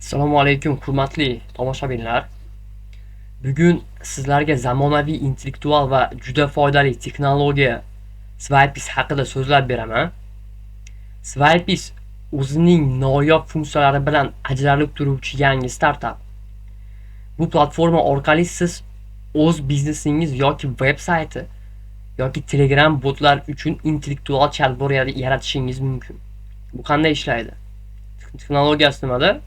Assalomu alaykum hurmatli tomoshabinlar. Bugun sizlarga zamonaviy intellektual va juda foydali texnologiya Swipes haqida so'zlab beraman. Swipes o'zining noyob funksiyalari bilan ajralib turuvchi yangi startap. Bu platforma orqali siz o'z biznesingiz yoki veb sayti yoki Telegram botlar uchun intellektual chatbot yaratishingiz mumkin. Bu qanday ishlaydi? Texnologiyasi nimada?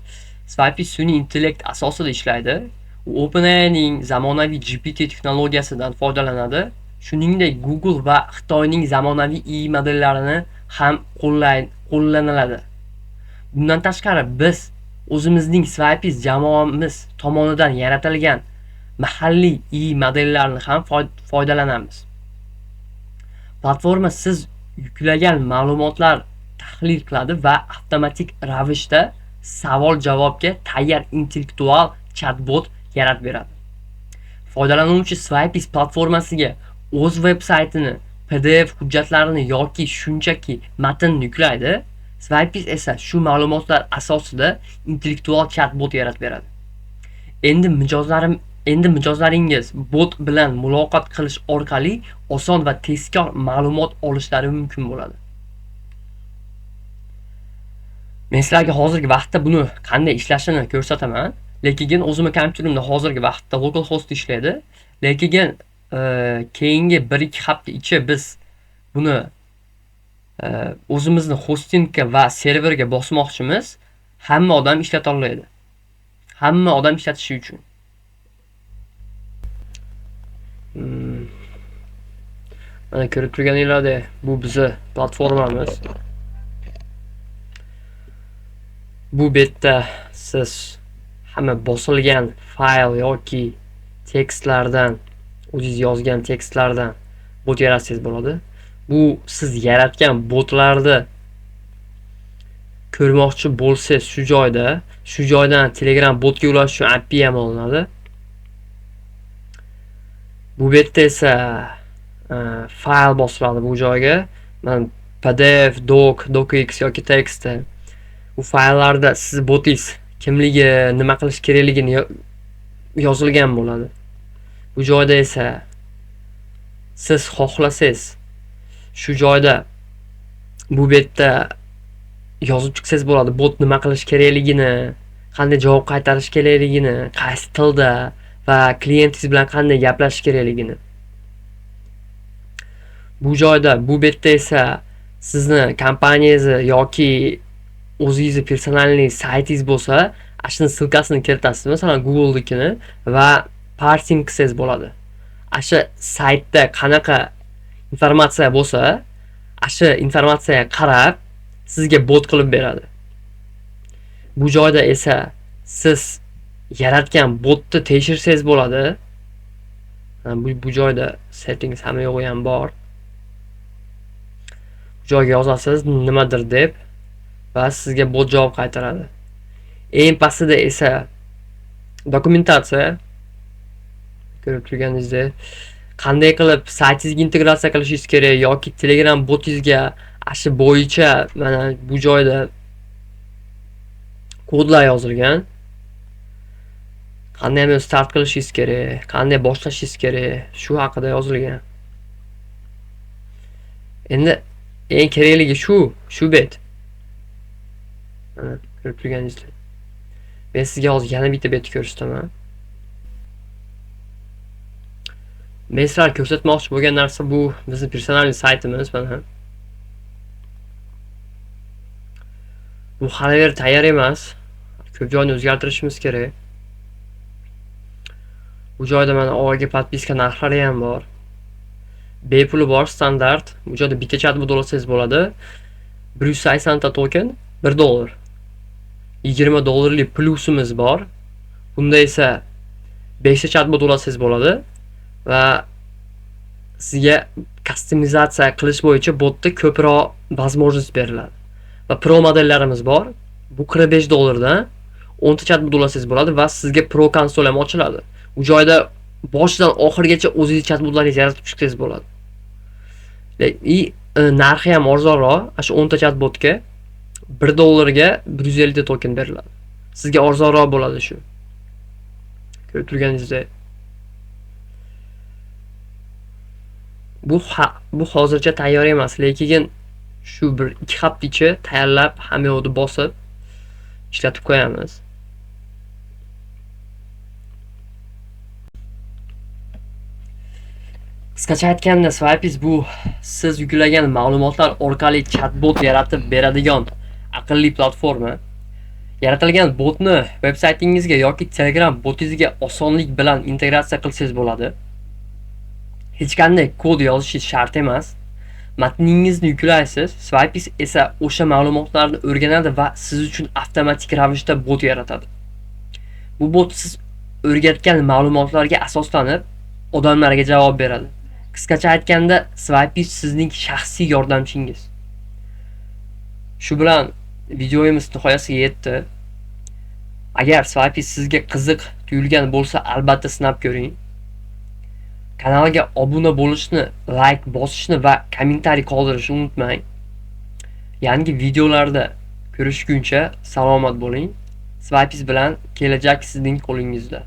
Swipes sun'iy intellekt asosida ishlaydi. U OpenAIning zamonaviy GPT texnologiyasidan foydalanadi. Shuningdek, Google va Xitoyning zamonaviy AI modellarini ham qo'llaniladi. Bundan tashqari biz o'zimizning Swipes jamoamiz tomonidan yaratilgan mahalliy AI modellarini ham foydalanamiz. Platforma siz yuklagan ma'lumotlar tahlil qiladi va avtomatik ravishda savol-javobga tayyor intellektual chatbot yaratib beradi. Foydalanuvchi Swipes platformasiga o'z veb-saytini, PDF hujjatlarini yoki shunchaki matn yuklaydi. Swipes esa shu ma'lumotlar asosida intellektual chatbot yaratib beradi. Endi mijozlaringiz bot bilan muloqot qilish orqali oson va tezkor ma'lumot olishlari mumkin bo'ladi. Men sizlarga hozirgi vaqtda buni qanday ishlashini ko'rsataman. Lekin o'zimning kompyuterimda hozirgi vaqtda localhost ishlaydi. Lekin keyingi 1-2 hafta ichi biz buni o'zimizni hostingga va serverga bosmoqchimiz. Hamma odam ishlata oladi. Hamma odam ishlatishi uchun. Mana ko'rib turganinglardek, bu bizning platformamiz. Bu betda siz hamma bosilgan fayl yoki tekstlardan, o'zingiz yozgan tekstlardan bot yaratsangiz bo'ladi. Bu siz yaratgan botlarni ko'rmoqchi bo'lsangiz shu joydan Telegram botga ulash uchun API ham olinadi. Bu betda esa fayl bosiladi bu joyga. Men PDF, docx yoki text bu fayllarda siz botingiz kimligi, nima qilish kerakligini yozilgan bo'ladi. Bu joyda esa siz xohlasangiz shu joyda bu betda yozib chiqsangiz bo'ladi. Bot nima qilish kerakligini, qanday javob qaytarish kerakligini, qaysi tilda va klientingiz bilan qanday gaplashish kerakligini. Bu joyda bu betda esa sizni kompaniyangizni yoki o'zingizni personalniy saytingiz bo'lsa, ashuni silkasini kiritasiz, masalan Google'nikini va parsing qilsangiz bo'ladi. Asha saytda qanaqa informatsiya bo'lsa, asha informatsiyaga qarab sizga bot qilib beradi. Bu joyda esa siz yaratgan botni tekshirsangiz bo'ladi. Bu joyda settings hamma yo'g'i ham bor. Bu joyga yozasiz nimadir deb va sizga bot javob qaytaradi. Eng pastida esa dokumentatsiya, ko'rib turganingizdek, qanday qilib saytingizga integratsiya qilishingiz kerak yoki Telegram botingizga ashi bo'yicha mana bu joyda kodlar yozilgan. Qanday start qilishingiz kerak, qanday boshlashingiz kerak, shu haqida yozilgan. Endi eng kerakligi shu bet. Ko'rib turganingizdek. Men sizga hozir yana bitta betni ko'rsataman. Men sizlarga ko'rsatmoqchi bo'lgan narsa bu bizning personal saytimiz mana. Bu hali tayyor emas. Ko'p joyni o'zgartirishimiz kerak. Bu joyda mana avvalgi podpiska narxlari ham bor. Bepul bor, standart. Bu joyda bitta chatbot olasangiz bo'ladi. 180 ta token $1. $20 plusimiz bor. Bunda esa 5 ta chatbot olasangiz bo'ladi va sizga kustomizatsiya qilish bo'yicha botda ko'proq возможность beriladi. Va pro modellarimiz bor. Bu $45 dan 10 ta chatbot olasangiz bo'ladi va sizga pro konsol ham ochiladi. Bu joyda boshidan oxirigacha o'zingiz chatbotlaringizni yaratib chiqsangiz bo'ladi. Narxi ham arzonroq. Shu 10 ta chatbotga $1 ga 150 ta token beriladi. sizga arzonroq bo'ladi shu. Ko'rib turganingizdek. Bu hozircha tayyor emas, lekin shu 1-2 hafta ichi tayyorlab, hamma yoqni bosib ishlatib qo'yamiz. Qisqacha aytganda, Swipes bu siz yuklagan ma'lumotlar orqali chatbot yaratib beradigan aqlli platforma. Yaratilgan botni veb-saytingizga yoki Telegram botingizga osonlik bilan integratsiya qilsangiz bo'ladi. Hech qanday kod yozishingiz shart emas. Matningizni yuklaysiz, Swipes esa o'sha ma'lumotlarni o'rganadi va siz uchun avtomatik ravishda bot yaratadi. Bu bot siz o'rgatgan ma'lumotlarga asoslanib odamlarga javob beradi. Qisqacha aytganda, Swipes sizning shaxsiy yordamchingiz. Shu bilan videomiz nihoyasiga yetdi. Agar Swipes sizga qiziq tuyulgan bo'lsa, albatta sinab ko'ring. Kanalga obuna bo'lishni, like bosishni va kommentariy qoldirishni unutmang. Yangi videolarda ko'rishguncha salomat bo'ling. Swipes bilan kelajak sizning qo'lingizda.